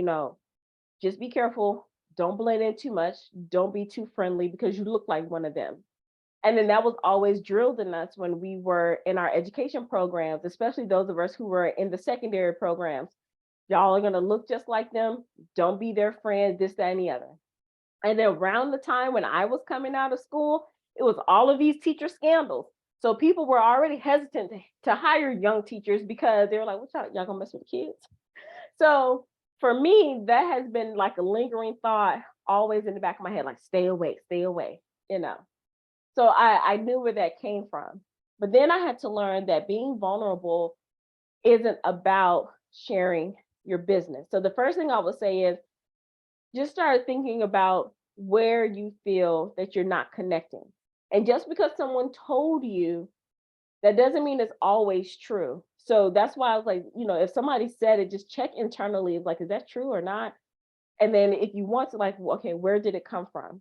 just be careful. Don't blend in too much. Don't be too friendly because you look like one of them. And then that was always drilled in us when we were in our education programs, especially those of us who were in the secondary programs. Y'all are going to look just like them. Don't be their friend, this, that, and the other. And then around the time when I was coming out of school, it was all of these teacher scandals. So people were already hesitant to hire young teachers because they were like, what y'all gonna mess with the kids? So for me, that has been like a lingering thought always in the back of my head, like stay away, you know. So I knew where that came from. But then I had to learn that being vulnerable isn't about sharing your business. So the first thing I would say is just start thinking about where you feel that you're not connecting. And just because someone told you, that doesn't mean it's always true. So that's why I was like, if somebody said it, just check internally, like, is that true or not? And then if you want to, like, well, okay, where did it come from?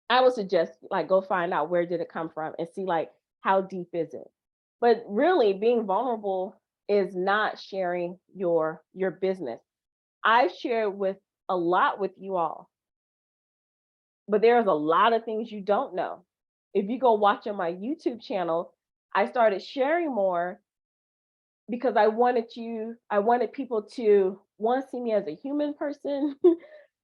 I would suggest like go find out where did it come from and see like how deep is it. But really being vulnerable is not sharing your business. I've shared with a lot with you all, but there's a lot of things you don't know. If you go watch on my YouTube channel, I started sharing more because I wanted people to one see me as a human person.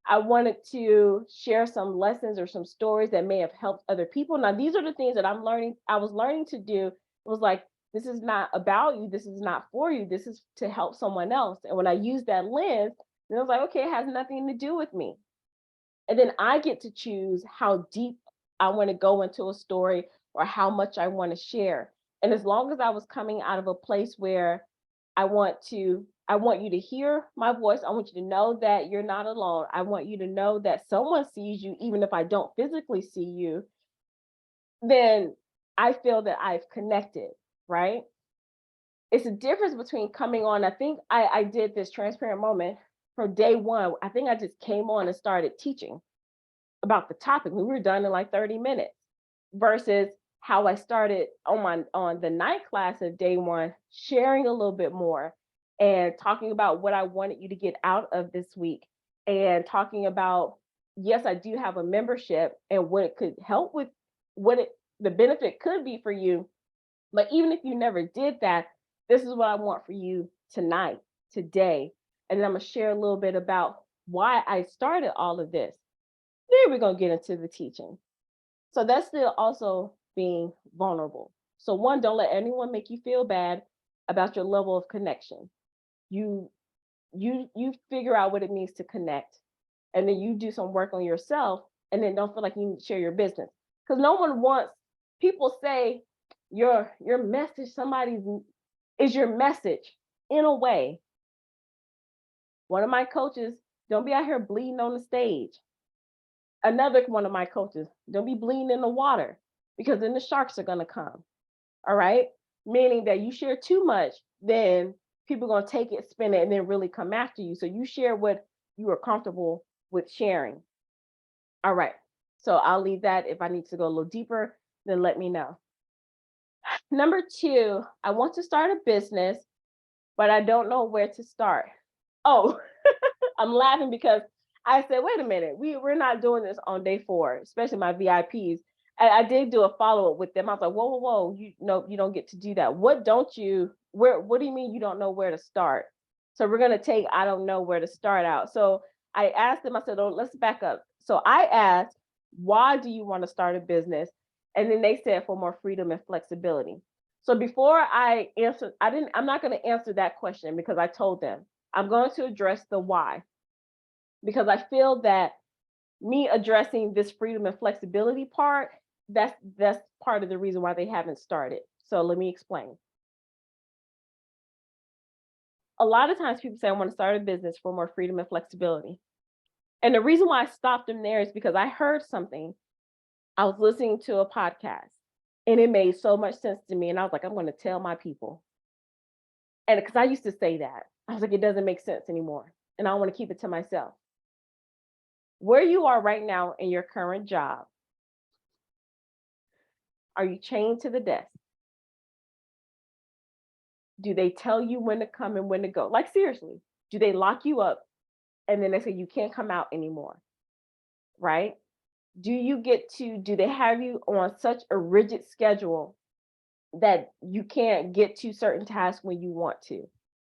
I wanted to share some lessons or some stories that may have helped other people. Now, these are the things that I was learning to do. It was like, this is not about you. This is not for you. This is to help someone else. And when I used that lens, then I was like, okay, it has nothing to do with me. And then I get to choose how deep I want to go into a story or how much I want to share. And as long as I was coming out of a place where I want you to hear my voice. I want you to know that you're not alone. I want you to know that someone sees you even if I don't physically see you, then I feel that I've connected, right? It's a difference between coming on. I think I did this transparent moment from day one. I think I just came on and started teaching about the topic. We were done in like 30 minutes versus how I started on the night class of day one, sharing a little bit more and talking about what I wanted you to get out of this week and talking about, yes, I do have a membership and what it could help with, what it the benefit could be for you. But even if you never did that, this is what I want for you tonight, today. And then I'm gonna share a little bit about why I started all of this. Then we're gonna get into the teaching. So that's still also being vulnerable. So one, don't let anyone make you feel bad about your level of connection. You you figure out what it means to connect, and then you do some work on yourself, and then don't feel like you need to share your business because no one wants. People say your message somebody's is your message in a way. One of my coaches, don't be out here bleeding on the stage. Another one of my coaches, don't be bleeding in the water because then the sharks are going to come. All right. Meaning that you share too much, then people are going to take it, spin it, and then really come after you. So you share what you are comfortable with sharing. All right. So I'll leave that. If I need to go a little deeper, then let me know. Number two, I want to start a business, but I don't know where to start. Oh, I'm laughing because I said, wait a minute, we're not doing this on day four, especially my VIPs. I did do a follow up with them. I was like, whoa, whoa, whoa, you know, you don't get to do that. What do you mean you don't know where to start? So we're gonna take I don't know where to start out. So I asked them, I said, oh, let's back up. So I asked, why do you want to start a business? And then they said for more freedom and flexibility. So before I answer, I'm not going to answer that question because I told them I'm going to address the why, because I feel that me addressing this freedom and flexibility part, that's part of the reason why they haven't started. So let me explain. A lot of times people say I want to start a business for more freedom and flexibility. And the reason why I stopped them there is because I heard something. I was listening to a podcast and it made so much sense to me. And I was like, I'm going to tell my people. And because I used to say that, I was like, it doesn't make sense anymore. And I want to keep it to myself. Where you are right now in your current job, are you chained to the desk? Do they tell you when to come and when to go? Like, seriously, do they lock you up and then they say you can't come out anymore? Right? Do they have you on such a rigid schedule that you can't get to certain tasks when you want to?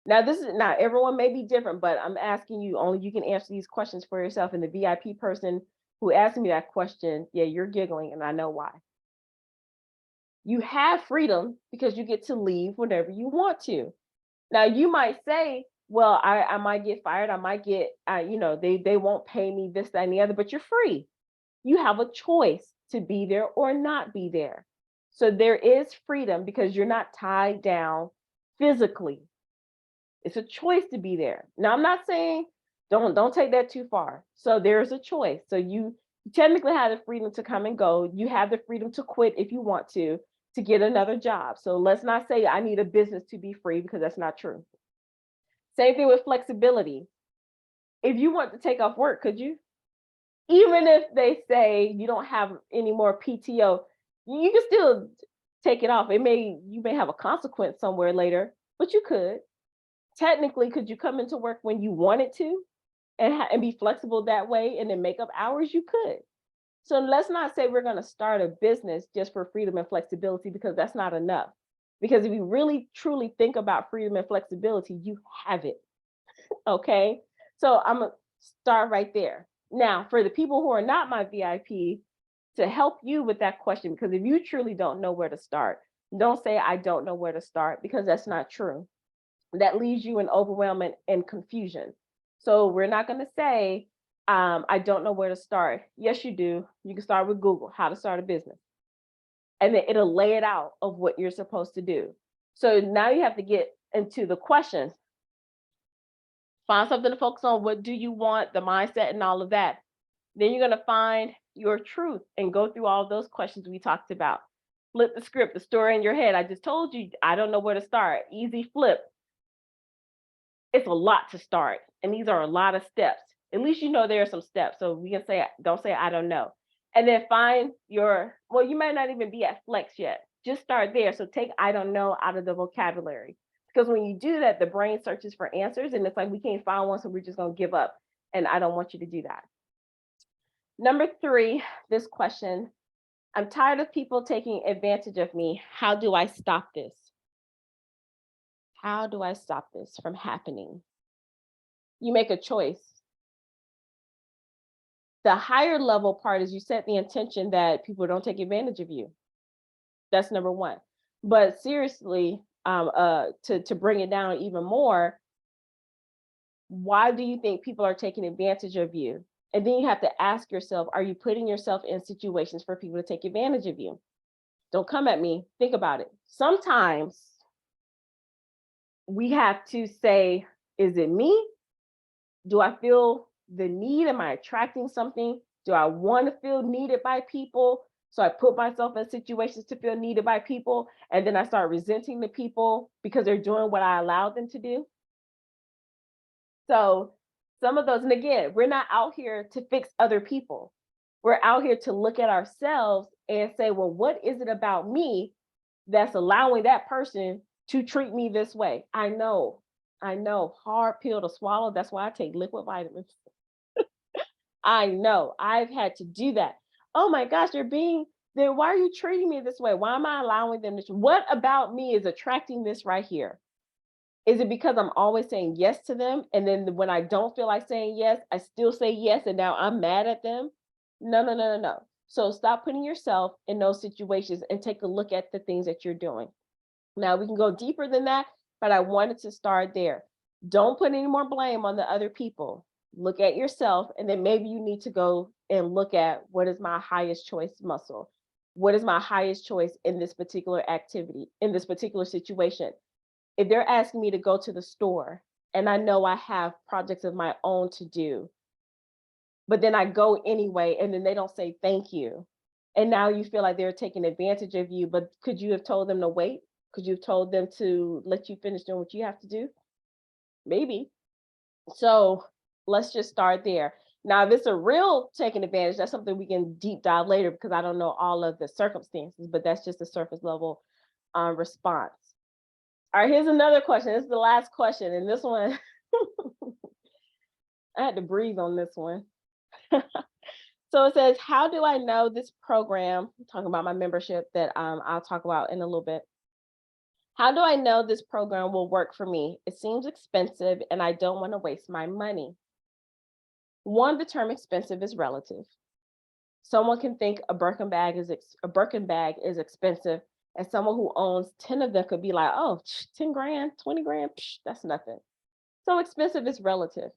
Now, this is not everyone may be different, but I'm asking you, only you can answer these questions for yourself. And the VIP person who asked me that question, yeah, you're giggling, and I know why. You have freedom because you get to leave whenever you want to. Now, you might say, well, I might get fired. I might get, they won't pay me this, that, and the other, but you're free. You have a choice to be there or not be there. So there is freedom because you're not tied down physically. It's a choice to be there. Now, I'm not saying don't take that too far. So there's a choice. So you technically have the freedom to come and go. You have the freedom to quit if you want to get another job. So let's not say I need a business to be free because that's not true. Same thing with flexibility. If you want to take off work, could you? Even if they say you don't have any more PTO, you can still take it off. You may have a consequence somewhere later, but you could. Technically, could you come into work when you wanted to and be flexible that way and then make up hours? You could. So let's not say we're going to start a business just for freedom and flexibility because that's not enough. Because if you really truly think about freedom and flexibility, you have it. Okay. So I'm going to start right there. Now, for the people who are not my VIP, to help you with that question, because if you truly don't know where to start, don't say, I don't know where to start, because that's not true. That leaves you in overwhelm and confusion. So we're not going to say, I don't know where to start. Yes, you do. You can start with Google, how to start a business. And then it'll lay it out of what you're supposed to do. So now you have to get into the questions. Find something to focus on. What do you want? The mindset and all of that. Then you're going to find your truth and go through all those questions we talked about. Flip the script, the story in your head. I just told you, I don't know where to start. Easy flip. It's a lot to start. And these are a lot of steps. At least you know there are some steps. So we can say, don't say, I don't know. And then find you might not even be at flex yet. Just start there. So take I don't know out of the vocabulary. Because when you do that, the brain searches for answers and it's like, we can't find one. So we're just going to give up. And I don't want you to do that. Number 3, this question, I'm tired of people taking advantage of me. How do I stop this? How do I stop this from happening? You make a choice. The higher level part is you set the intention that people don't take advantage of you. That's number 1. But seriously, to bring it down even more, why do you think people are taking advantage of you? And then you have to ask yourself, are you putting yourself in situations for people to take advantage of you? Don't come at me. Think about it. Sometimes we have to say, is it me? Do I feel the need? Am I attracting something? Do I want to feel needed by people? So I put myself in situations to feel needed by people. And then I start resenting the people because they're doing what I allowed them to do. So some of those, and again, we're not out here to fix other people. We're out here to look at ourselves and say, well, what is it about me that's allowing that person to treat me this way. I know, hard pill to swallow. That's why I take liquid vitamins. I know I've had to do that. Oh my gosh, then why are you treating me this way? Why am I allowing them to? What about me is attracting this right here? Is it because I'm always saying yes to them? And then when I don't feel like saying yes, I still say yes. And now I'm mad at them? No, no, no, no, no. So stop putting yourself in those situations and take a look at the things that you're doing. Now we can go deeper than that, but I wanted to start there. Don't put any more blame on the other people. Look at yourself, and then maybe you need to go and look at what is my highest choice muscle? What is my highest choice in this particular activity, in this particular situation? If they're asking me to go to the store and I know I have projects of my own to do, but then I go anyway, and then they don't say thank you. And now you feel like they're taking advantage of you, but could you have told them to wait? Could you have told them to let you finish doing what you have to do? Maybe. So let's just start there. Now, if it's a real taking advantage, that's something we can deep dive later because I don't know all of the circumstances, but that's just a surface level response. All right, here's another question. This is the last question. And this one, I had to breathe on this one. So it says, how do I know this program, I'm talking about my membership that I'll talk about in a little bit. How do I know this program will work for me? It seems expensive and I don't want to waste my money. One, the term expensive is relative. Someone can think a Birkin bag is expensive, and someone who owns 10 of them could be like, oh, 10 grand, 20 grand, that's nothing. So expensive is relative.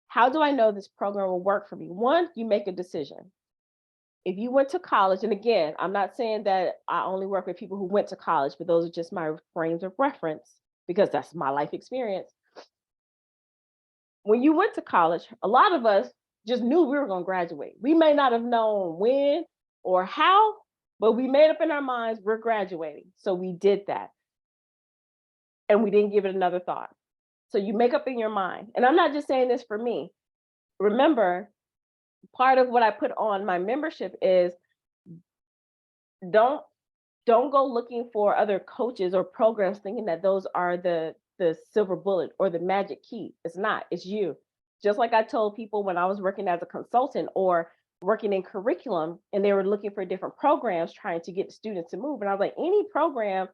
How do I know this program will work for me? One, you make a decision. If you went to college, and again, I'm not saying that I only work with people who went to college, but those are just my frames of reference because that's my life experience. When you went to college, a lot of us just knew we were going to graduate. We may not have known when or how, but we made up in our minds we're graduating. So we did that. And we didn't give it another thought. So you make up in your mind. And I'm not just saying this for me. Remember, part of what I put on my membership is don't go looking for other coaches or programs thinking that those are the silver bullet or the magic key. It's not. It's you. Just like I told people when I was working as a consultant or working in curriculum and they were looking for different programs trying to get the students to move. And I was like, any program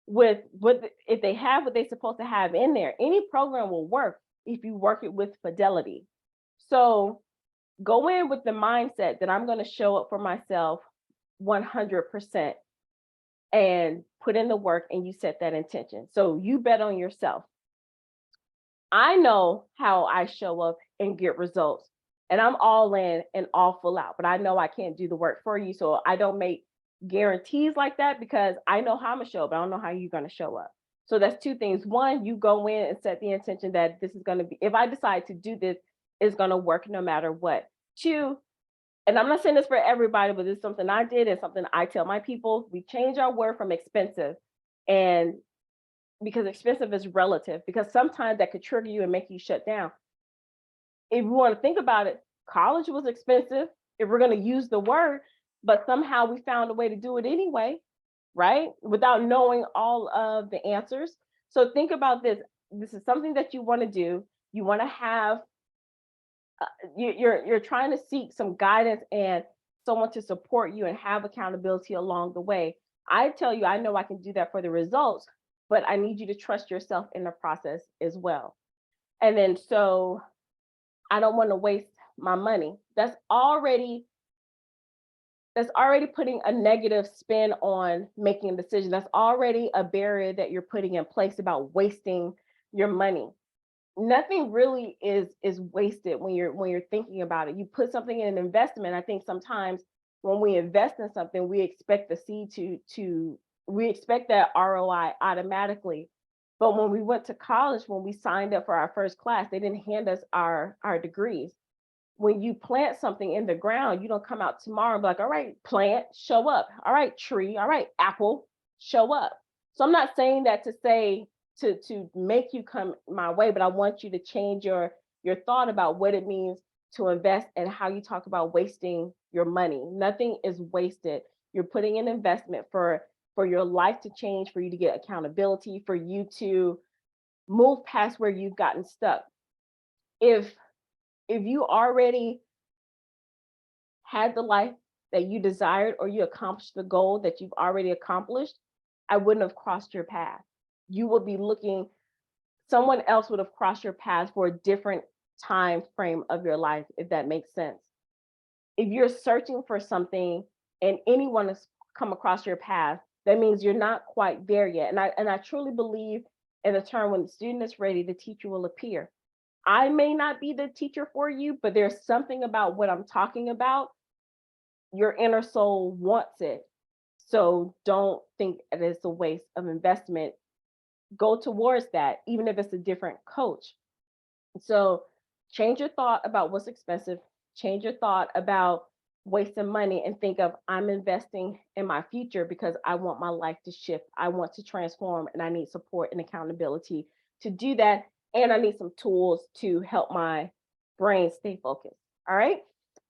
with if they have what they're supposed to have in there, any program will work if you work it with fidelity. So go in with the mindset that I'm going to show up for myself 100% and put in the work and you set that intention. So you bet on yourself. I know how I show up and get results, and I'm all in and all full out, but I know I can't do the work for you. So I don't make guarantees like that because I know how I'm gonna show up, but I don't know how you're gonna show up. So that's two things. One, you go in and set the intention that this is gonna be, if I decide to do this, it's gonna work no matter what. Two, and I'm not saying this for everybody, but it's something I did and something I tell my people, we change our word from expensive. And because expensive is relative, because sometimes that could trigger you and make you shut down. If you want to think about it, college was expensive, if we're going to use the word, but somehow we found a way to do it anyway, right? Without knowing all of the answers. So think about this. This is something that you want to do. You want to have you're trying to seek some guidance and someone to support you and have accountability along the way. I tell you, I know I can do that for the results, but I need you to trust yourself in the process as well. And then so I don't want to waste my money. That's already putting a negative spin on making a decision. That's already a barrier that you're putting in place about wasting your money. Nothing really is wasted when you're thinking about it. You put something in an investment. I think sometimes when we invest in something, we expect the seed to we expect that ROI automatically. But when we went to college, when we signed up for our first class, they didn't hand us our degrees. When you plant something in the ground, you don't come out tomorrow and be like, all right, plant, show up. All right, tree, all right, apple, show up. So I'm not saying that to say to make you come my way, but I want you to change your thought about what it means to invest and how you talk about wasting your money. Nothing is wasted. You're putting an investment for for your life to change, for you to get accountability, for you to move past where you've gotten stuck. If you already had the life that you desired or you accomplished the goal that you've already accomplished, I wouldn't have crossed your path. You would be looking, someone else would have crossed your path for a different time frame of your life, if that makes sense. If you're searching for something and anyone has come across your path, that means you're not quite there yet. And I truly believe in the term, when the student is ready, the teacher will appear. I may not be the teacher for you, but there's something about what I'm talking about. Your inner soul wants it. So don't think it is a waste of investment. Go towards that, even if it's a different coach. So change your thought about what's expensive, change your thought about wasting money, and think of, I'm investing in my future because I want my life to shift. I want to transform, and I need support and accountability to do that. And I need some tools to help my brain stay focused. All right.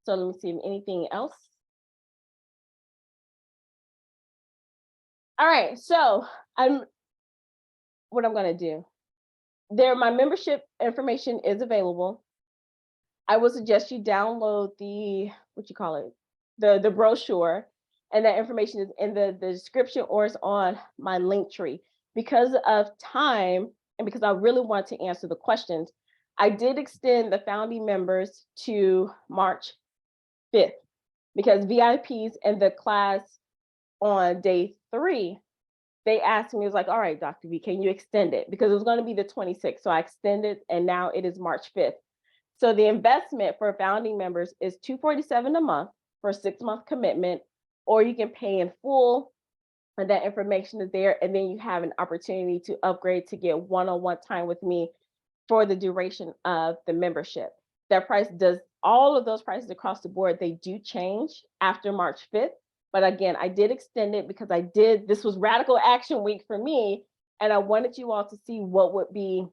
So let me see if anything else. All right. So what I'm going to do there, my membership information is available. I would suggest you download the, what you call it, the brochure, and that information is in the description or it's on my link tree. Because of time and because I really want to answer the questions, I did extend the founding members to March 5th, because VIPs in the class on day 3, they asked me, it was like, all right, Dr. V, can you extend it? Because it was going to be the 26th. So I extended, and now it is March 5th. So the investment for founding members is $247 a month for a 6-month commitment, or you can pay in full, and that information is there. And then you have an opportunity to upgrade to get one-on-one time with me for the duration of the membership. That price does, all of those prices across the board, they do change after March 5th. But again, I did extend it because this was Radical Action Week for me, and I wanted you all to see what would be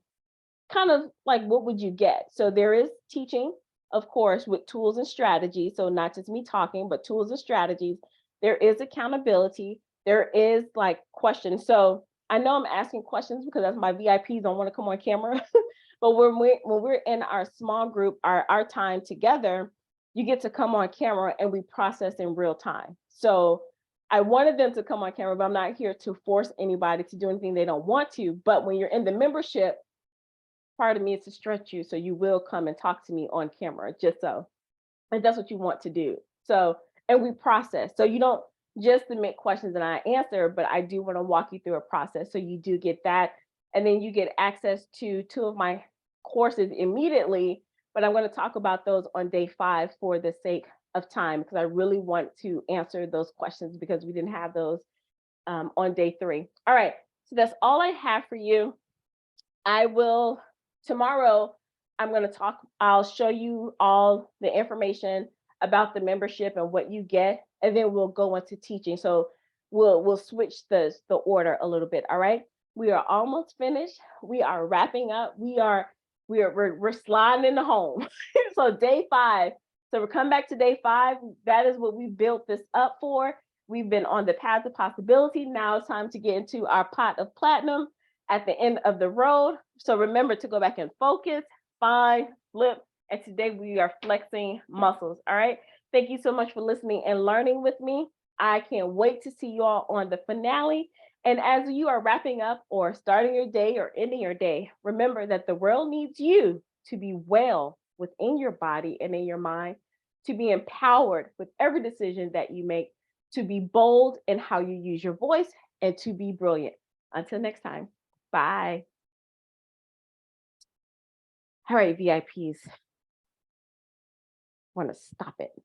kind of like, what would you get? So there is teaching, of course, with tools and strategies. So not just me talking, but tools and strategies. There is accountability. There is like questions. So I know I'm asking questions because that's my VIPs don't want to come on camera. But when we're in our small group, our time together, you get to come on camera and we process in real time. So I wanted them to come on camera, but I'm not here to force anybody to do anything they don't want to. But when you're in the membership, part of me is to stretch you so you will come and talk to me on camera, just so. And that's what you want to do. So, and we process. So you don't just submit questions and I answer, but I do want to walk you through a process. So you do get that. And then you get access to 2 of my courses immediately, but I'm going to talk about those on day 5 for the sake of time, because I really want to answer those questions because we didn't have those on day 3. All right. So that's all I have for you. I will, tomorrow, I'm going to talk, I'll show you all the information about the membership and what you get, and then we'll go into teaching. So we'll switch the order a little bit. All right. We are almost finished. We are wrapping up. We're sliding into home. So day 5. So we're coming back to day 5. That is what we built this up for. We've been on the path of possibility. Now it's time to get into our pot of platinum at the end of the road. So remember to go back and focus, find, flip, and today we are flexing muscles. All right. Thank you so much for listening and learning with me. I can't wait to see you all on the finale. And as you are wrapping up or starting your day or ending your day, remember that the world needs you to be well within your body and in your mind, to be empowered with every decision that you make, to be bold in how you use your voice, and to be brilliant. Until next time. Bye. All right, VIPs. Want to stop it.